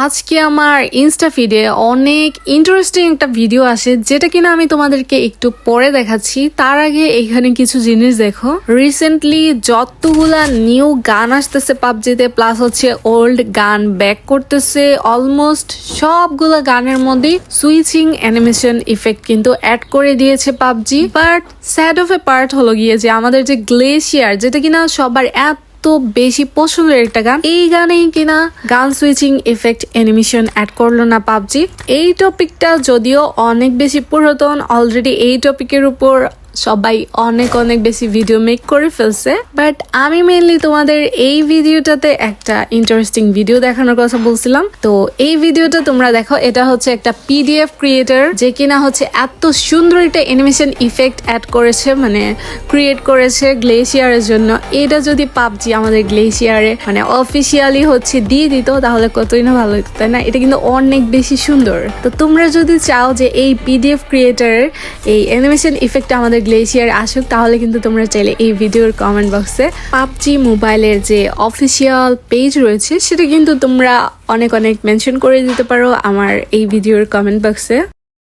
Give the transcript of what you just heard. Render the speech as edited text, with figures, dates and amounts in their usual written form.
আজকে আমার ইনস্টা ফিডে অনেক ইন্টারেস্টিং একটা ভিডিও আসে যেটা কিনা আমি তোমাদেরকে একটু পরে দেখাচ্ছি। তার আগে এখানে কিছু জিনিস দেখো। রিসেন্টলি যতগুলা নিউ গান আসতেছে পাবজিতে, প্লাস হচ্ছে ওল্ড গান ব্যাক করতেছে। অলমোস্ট সবগুলা গানের মধ্যে সুইচিং অ্যানিমেশন ইফেক্ট কিন্তু অ্যাড করে দিয়েছে PUBG. But sad of A part হলো গিয়ে যে আমাদের যে গ্লেশিয়ার, যেটা কিনা সবার এত বেশি পছন্দের একটা গান, এই গানেই কিনা গান সুইচিং এফেক্ট অ্যানিমেশন অ্যাড করলো না পাবজি। এই টপিকটা যদিও অনেক বেশি পুরাতন, অলরেডি এই টপিকের উপর সবাই অনেক বেশি ভিডিও মেক করে ফেলছে। বাট আমি মেইনলি তোমাদের এই ভিডিওটাতে একটা ইন্টারেস্টিং ভিডিও দেখানোর কথা বলছিলাম। তো এই ভিডিওটা তোমরা দেখো। এটা হচ্ছে একটা পিডিএফ ক্রিয়েটর যে কিনা হচ্ছে এত সুন্দর একটা অ্যানিমেশন ইফেক্ট অ্যাড করেছে, মানে ক্রিয়েট করেছে গ্লেশিয়ারের জন্য। এটা যদি পাবজি আমাদের গ্লেশিয়ারে মানে অফিসিয়ালি হচ্ছে দিয়ে দিত তাহলে কতই না ভালো হতো, তাই না? এটা কিন্তু অনেক বেশি সুন্দর। তো তোমরা যদি চাও যে এই পিডিএফ ক্রিয়েটরের এই অ্যানিমেশন ইফেক্ট আমাদের গ্লেশিয়ার আসুক, তাহলে কিন্তু তোমরা চাইলে এই ভিডিওর কমেন্ট বক্সে পাবজি মোবাইলের যে অফিসিয়াল পেজ রয়েছে সেটা কিন্তু তোমরা অনেক মেনশন করে দিতে পারো আমার এই ভিডিওর কমেন্ট বক্সে।